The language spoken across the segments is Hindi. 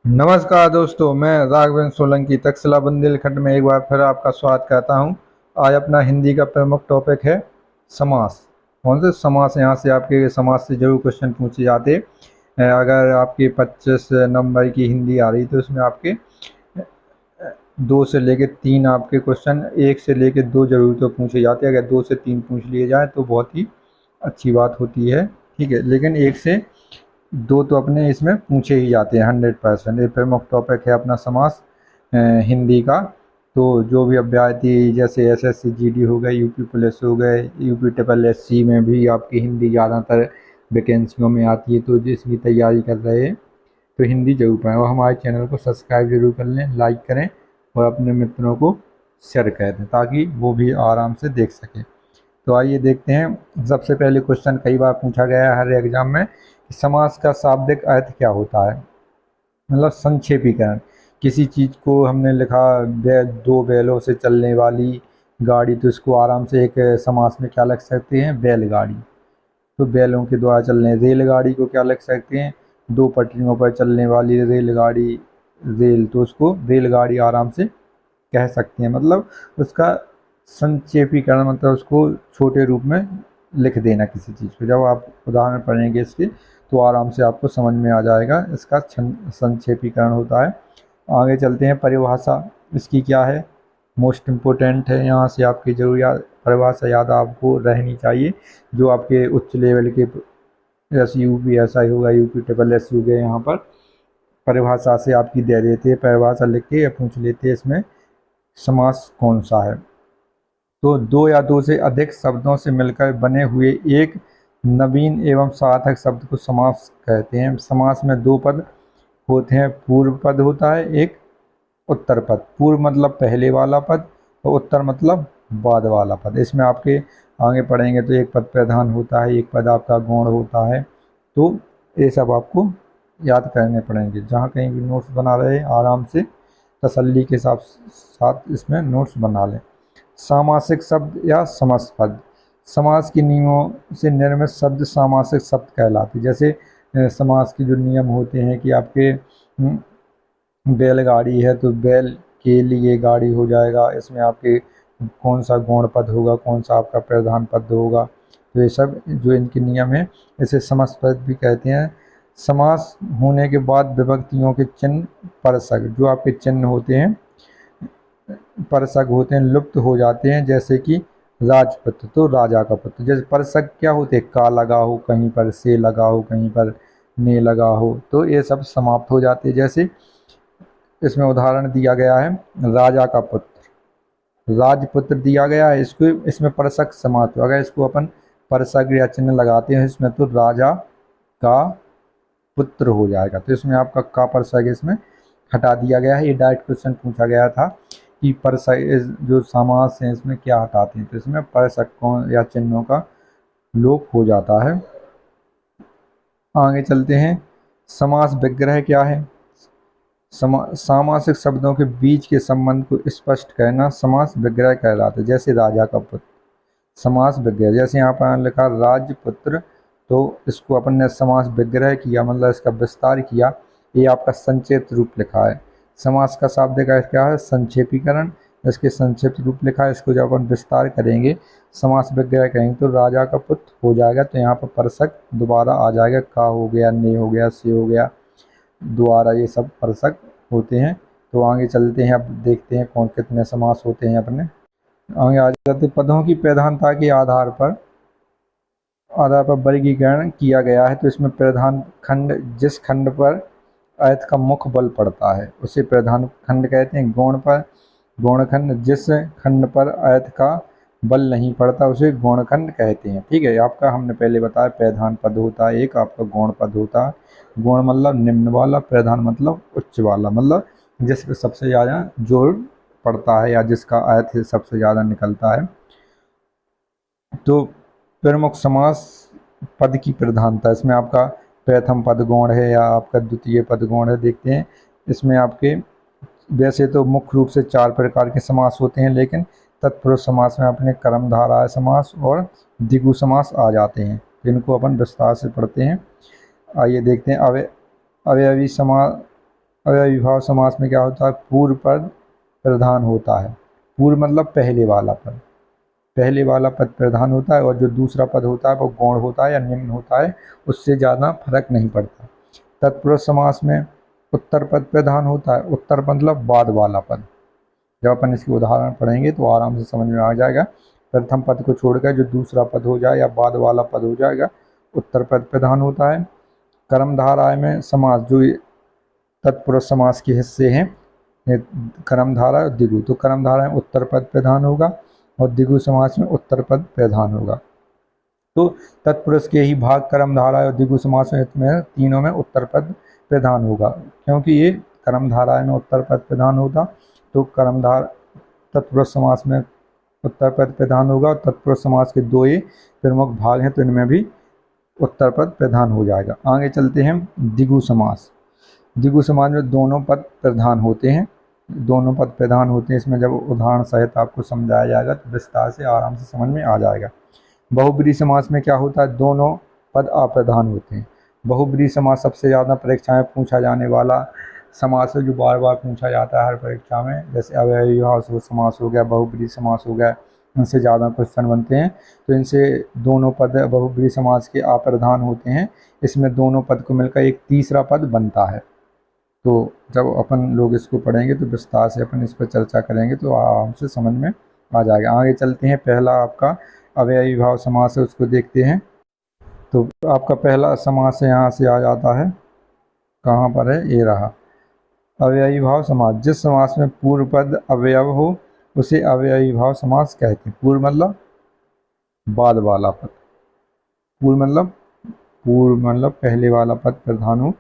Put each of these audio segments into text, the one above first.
नमस्कार दोस्तों, मैं राघवेंद्र सोलंकी तक्षशिला बुंदेलखंड में एक बार फिर आपका स्वागत करता हूं। आज अपना हिंदी का प्रमुख टॉपिक है समास। कौन से समास? यहाँ से आपके समास से जरूर क्वेश्चन पूछे जाते हैं। अगर आपके 25 नंबर की हिंदी आ रही तो उसमें आपके 2 से लेकर 3 आपके क्वेश्चन, 1 से लेकर 2 जरूर तो पूछे जाते हैं। अगर 2 से 3 पूछ लिए जाए तो बहुत ही अच्छी बात होती है, ठीक है। लेकिन 1 से 2 तो अपने इसमें पूछे ही जाते हैं 100%। ये प्रमुख टॉपिक है अपना समास हिंदी का। तो जो भी अभ्यर्थी जैसे एसएससी जीडी हो गए, यूपी पुलिस हो गए, यूपी ट्रिपल एससी में भी आपकी हिंदी ज़्यादातर वैकेंसियों में आती है, तो जिसकी तैयारी कर रहे हैं तो हिंदी जरूर पढ़ें और हमारे चैनल को सब्सक्राइब जरूर कर लें, लाइक करें और अपने मित्रों को शेयर कर दें ताकि वो भी आराम से देख सकें। तो आइए देखते हैं। सबसे पहले क्वेश्चन कई बार पूछा गया है हर एग्जाम में कि समास का शाब्दिक अर्थ क्या होता है। मतलब संक्षेपीकरण। किसी चीज़ को हमने लिखा दो बैलों से चलने वाली गाड़ी, तो इसको आराम से एक समास में क्या लिख सकते हैं? बैलगाड़ी। तो बैलों के द्वारा चलने रेलगाड़ी को क्या लिख सकते हैं? दो पटरियों पर चलने वाली रेलगाड़ी, रेल, तो उसको रेलगाड़ी आराम से कह सकते हैं। मतलब उसका संक्षेपीकरण, मतलब उसको छोटे रूप में लिख देना किसी चीज़ को। जब आप उदाहरण पढ़ेंगे इसके तो आराम से आपको समझ में आ जाएगा, इसका संक्षेपीकरण होता है। आगे चलते हैं। परिभाषा इसकी क्या है? मोस्ट इम्पोर्टेंट है, यहाँ से आपकी जरूरियात परिभाषा याद आपको रहनी चाहिए। जो आपके उच्च लेवल के जैसे यूपी एस आई होगा, यूपी ट्रिपल एस हो गए, यहाँ पर परिभाषा से आपकी दे देते हैं, परिभाषा लिख के या पूछ लेते हैं इसमें समास कौन सा है। तो दो या दो से अधिक शब्दों से मिलकर बने हुए एक नवीन एवं सार्थक शब्द को समास कहते हैं। समास में 2 पद होते हैं। पूर्व पद होता है, एक उत्तर पद। पूर्व मतलब पहले वाला पद और उत्तर मतलब बाद वाला पद। इसमें आपके आगे पढ़ेंगे तो एक पद प्रधान होता है, एक पद आपका गौण होता है। तो ये सब आपको याद करने पड़ेंगे। जहाँ कहीं भी नोट्स बना रहे आराम से तसल्ली के साथ इसमें नोट्स बना लें। सामासिक शब्द या समस्त पद। समास के नियमों से निर्मित शब्द सामासिक शब्द कहलाते। जैसे समास के जो नियम होते हैं कि आपके बैलगाड़ी है तो बैल के लिए गाड़ी हो जाएगा। इसमें आपके कौन सा गौण पद होगा, कौन सा आपका प्रधान पद होगा, तो ये सब जो इनके नियम हैं इसे समस्त पद भी कहते हैं। समास होने के बाद विभक्तियों के चिन्ह परसक, जो आपके चिन्ह होते हैं परसक होते हैं, लुप्त हो जाते हैं। जैसे कि राजपुत्र तो राजा का पुत्र। जैसे परसक क्या होते हैं? का लगा हो कहीं पर, से लगा हो कहीं पर, ने लगा हो, तो ये सब समाप्त हो जाते हैं। जैसे इसमें उदाहरण दिया गया है राजा का पुत्र, राजपुत्र दिया गया है, इसको इसमें परसक समाप्त हो। अगर इसको अपन परसक या चिन्ह लगाते हैं इसमें तो राजा का पुत्र हो जाएगा। तो इसमें आपका का परसक इसमें हटा दिया गया है। ये डायरेक्ट क्वेश्चन पूछा गया था कि परसक जो समास हैं इसमें क्या हटाते हैं, तो इसमें परसकों या चिन्हों का लोप हो जाता है। आगे चलते हैं। समास विग्रह क्या है? सामासिक शब्दों के बीच के संबंध को स्पष्ट करना समास विग्रह कहलाता है। जैसे राजा का पुत्र, समास विग्रह। जैसे यहाँ पर लिखा राजपुत्र, तो इसको अपन ने समास विग्रह किया, मतलब इसका विस्तार किया। ये आपका संक्षिप्त रूप लिखा है। समास का शाब्दिक अर्थ क्या है? संक्षेपीकरण। इसके संक्षिप्त रूप लिखा है, इसको जब अपन विस्तार करेंगे समास विग्रह करेंगे तो राजा का पुत्र हो जाएगा। तो यहाँ पर परसक दोबारा आ जाएगा, का हो गया, ने हो गया, से हो गया, द्वारा, ये सब परसक होते हैं। तो आगे चलते हैं, अब देखते हैं कौन कितने समास होते हैं अपने। आगे आ जाते पदों की प्रधानता के आधार पर वर्गीकरण किया गया है। तो इसमें प्रधान खंड, जिस खंड पर अर्थ का मुख्य बल पड़ता है उसे प्रधान खंड कहते हैं। गौण पर गौण खंड, जिस खंड पर अर्थ का बल नहीं पड़ता उसे गौण खंड कहते हैं। ठीक है, आपका हमने पहले बताया प्रधान पद होता है, एक आपका गौण पद होता है। गौण मतलब निम्न वाला, प्रधान मतलब उच्च वाला, मतलब जिस पे सबसे ज़्यादा जोर पड़ता है या जिसका अर्थ सबसे ज़्यादा निकलता है। तो प्रमुख समास पद की प्रधानता, इसमें आपका प्रथम पद गौण है या आपका द्वितीय पद गौण है। देखते हैं इसमें आपके वैसे तो मुख्य रूप से 4 प्रकार के समास होते हैं, लेकिन तत्पुरुष समास में अपने कर्मधारय समास और द्विगु समास आ जाते हैं। इनको अपन विस्तार से पढ़ते हैं। आइए देखते हैं। अवयवी समास अव्ययी भाव समास में क्या होता है, पूर्व पद प्रधान होता है। पूर्व मतलब पहले वाला पद, पहले वाला पद प्रधान होता है और जो दूसरा पद होता है वो गौण होता है या निम्न होता है, उससे ज़्यादा फर्क नहीं पड़ता। तत्पुरुष समास में उत्तर पद प्रधान होता है। उत्तर मतलब बाद वाला पद। जब अपन इसके उदाहरण पढ़ेंगे तो आराम से समझ में आ जाएगा। प्रथम पद को छोड़कर जो दूसरा पद हो जाए या बाद वाला पद हो जाएगा, उत्तर पद प्रधान होता है। कर्मधारय में समास जो तत्पुरुष समास के हिस्से हैं, कर्मधारय और द्विगु, तो कर्मधारय में उत्तर पद प्रधान होगा और द्विगु समास में उत्तर पद प्रधान होगा। तो तत्पुरुष के ही भाग कर्मधारय और द्विगु समास में तीनों में उत्तर पद प्रधान होगा। क्योंकि ये कर्मधारय में उत्तर पद प्रधान होगा तो कर्मधार तत्पुरुष समास में उत्तर पद प्रधान होगा, और तत्पुरुष समास के दो ये प्रमुख भाग हैं तो इनमें भी उत्तर पद प्रधान हो जाएगा। आगे चलते हैं द्विगु समास। द्विगु समास में दोनों पद प्रधान होते हैं, दोनों पद प्रधान होते हैं। इसमें जब उदाहरण सहित आपको समझाया जाएगा तो विस्तार से आराम से समझ में आ जाएगा। बहुब्रीहि समास में क्या होता है, दोनों पद अप्रधान होते हैं। बहुब्रीहि समास सबसे ज़्यादा परीक्षा में पूछा जाने वाला समास है, जो बार बार पूछा जाता है हर परीक्षा में। जैसे अव्ययी भाव समास हो गया, बहुब्रीहि समास हो गया, इनसे ज़्यादा क्वेश्चन बनते हैं। तो इनसे दोनों पद बहुब्रीहि समास के अप्रधान होते हैं। इसमें दोनों पद को मिलकर एक तीसरा पद बनता है। तो जब अपन लोग इसको पढ़ेंगे तो विस्तार से अपन इस पर चर्चा करेंगे तो आराम से समझ में आ जाएगा। आगे चलते हैं, पहला आपका अव्ययी भाव समास है, उसको देखते हैं। तो आपका पहला समास यहाँ से आ जाता है, कहाँ पर है, ये रहा। अव्ययी भाव समास, जिस समास में पूर्व पद अवयव हो उसे अव्ययी भाव समास कहते हैं। पूर्व मतलब बाद वाला पद, पूर्व मतलब पहले वाला पद प्रधान हो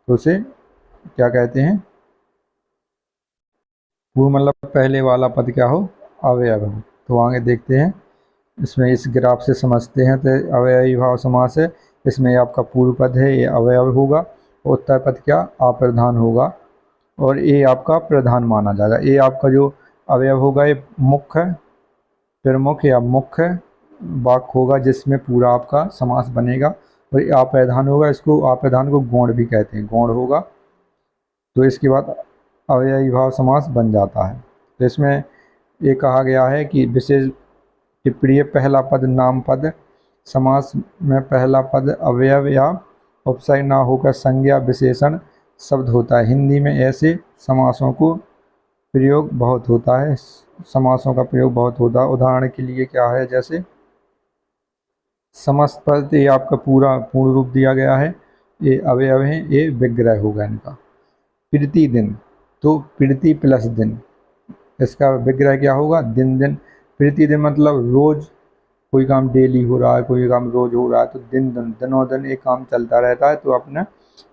तो उसे क्या कहते हैं, पूर्व मतलब पहले वाला पद क्या हो, अवयव हो। तो आगे देखते हैं, इसमें इस ग्राफ से समझते हैं। तो अव्ययी भाव समास है, इसमें आपका पूर्व पद है ये अवयव होगा, उत्तर पद क्या अप्रधान होगा, और ये आपका प्रधान माना जाएगा। ये आपका जो अवयव होगा ये मुख्य, प्रमुख या मुख्य वाक्य होगा जिसमें पूरा आपका समास बनेगा। और ये अप्रधान होगा, इसको अप्रधान को गौण भी कहते हैं, गौण होगा। तो इसके बाद अव्ययी भाव समास बन जाता है। तो इसमें ये कहा गया है कि विशेष टिप्पणी, पहला पद नाम पद, समास में पहला पद अवयव या उपसर्ग ना होकर संज्ञा विशेषण शब्द होता है। हिंदी में ऐसे समासों को प्रयोग बहुत होता है, समासों का प्रयोग बहुत होता है। उदाहरण के लिए क्या है, जैसे समस्त पद, ये आपका पूर्ण रूप दिया गया है, ये अवयव है, ये विग्रह होगा इनका। प्रीति दिन, तो प्रीति प्लस दिन, इसका विग्रह क्या होगा, दिन दिन। प्रीति दिन मतलब रोज, कोई काम डेली हो रहा है, कोई काम रोज हो रहा है, तो दिन दिन, दिनों दिन एक काम चलता रहता है, तो अपना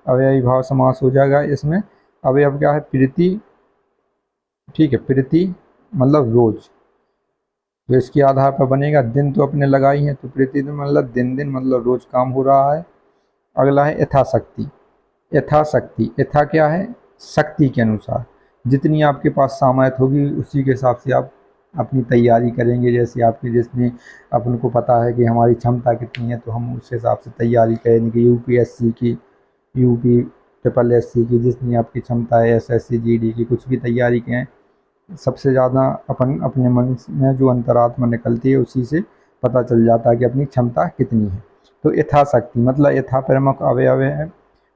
अव्ययी भाव समास हो जाएगा। इसमें अवयव क्या है, प्रीति, ठीक है, प्रीति मतलब रोज, तो इसके आधार पर बनेगा। दिन तो अपने लगाई हैं, तो प्रीति दिन मतलब दिन दिन मतलब रोज काम हो रहा है। अगला है यथाशक्ति। यथाशक्ति, यथा क्या है, शक्ति के अनुसार, जितनी आपके पास सामर्थ्य होगी उसी के हिसाब से आप अपनी तैयारी करेंगे। जैसे आपकी जितनी अपन को पता है कि हमारी क्षमता कितनी है, तो हम उस हिसाब से तैयारी करेंगे। यूपीएससी की, यूपी ट्रिपल एससी की जितनी आपकी क्षमता है, एसएससी जीडी की, कुछ भी तैयारी करें, सबसे ज़्यादा अपन अपने मन में जो अंतरात्मा निकलती है उसी से पता चल जाता है कि अपनी क्षमता कितनी है। तो यथाशक्ति मतलब यथा प्रमुख अवयव है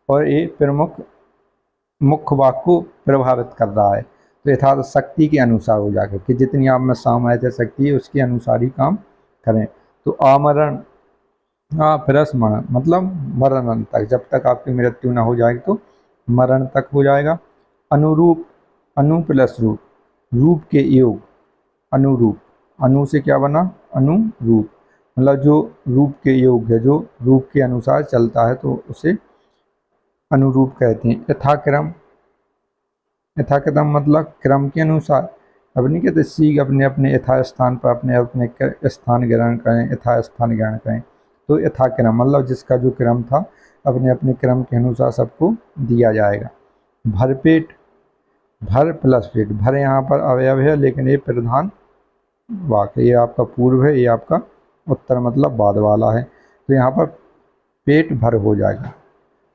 और ये प्रमुख मुख्य वाक्य को प्रभावित कर रहा है। तो यथाशक्ति के अनुसार हो जाएगा कि जितनी आप में सामर्थ्य शक्ति है उसके अनुसार ही काम करें। तो आमरण, मरण मतलब मरण तक, जब तक आपकी मृत्यु ना हो जाएगी तो मरण तक हो जाएगा। अनुरूप, अनु प्लस रूप, रूप के योग, अनुरूप, अनु से क्या बना, अनुरूप, मतलब जो रूप के योग है, जो रूप के अनुसार चलता है तो उसे अनुरूप कहते हैं। यथाक्रम, यथाक्रम मतलब क्रम के अनुसार। अब नहीं कहते सीख अपने अपने यथा स्थान पर अपने अपने स्थान ग्रहण करें, यथा स्थान ग्रहण करें। तो यथाक्रम मतलब जिसका जो क्रम था अपने अपने क्रम के अनुसार सबको दिया जाएगा। भरपेट, भर प्लस पेट, भर यहाँ पर अवयव है लेकिन ये प्रधान वाक्य, ये आपका पूर्व है, ये आपका उत्तर मतलब बाद वाला है। तो यहाँ पर पेट भर हो जाएगा।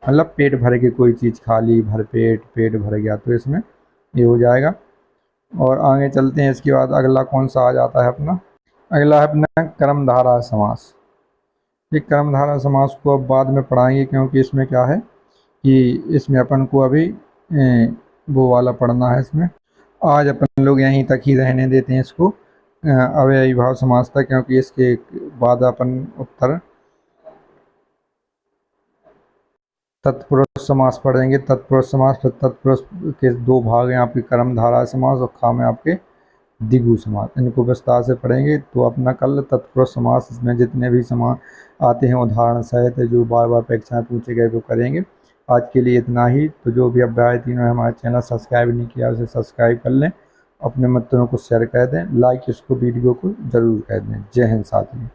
मतलब पेट भर के कोई चीज़ खा ली, भर पेट, पेट भर गया, तो इसमें ये हो जाएगा। और आगे चलते हैं। इसके बाद अगला कौन सा आ जाता है अपना, अगला है अपना कर्मधारय समास। ये कर्मधारय समास को अब बाद में पढ़ाएंगे, क्योंकि इसमें क्या है कि इसमें अपन को अभी वो वाला पढ़ना है। इसमें आज अपन लोग यहीं तक ही रहने देते हैं इसको, अव्ययी भाव समास तक, क्योंकि इसके बाद अपन उत्तर तत्पुरुष समास पढ़ेंगे। तत्पुरुष समास, फिर तत्पुरुष के दो भाग हैं आपके, कर्मधारय समास और खा में आपके द्विगु समास। इनको विस्तार से पढ़ेंगे। तो अपना कल तत्पुरुष समास, इसमें जितने भी समास आते हैं उदाहरण सहित, जो बार बार परीक्षाएं पूछे गए, वो करेंगे। आज के लिए इतना ही। तो जो भी अध्याय तीनों हमारे चैनल सब्सक्राइब नहीं किया उसे सब्सक्राइब कर लें, अपने मित्रों को शेयर कर दें, लाइक इसको वीडियो को ज़रूर कर दें। जय हिंद साथियों।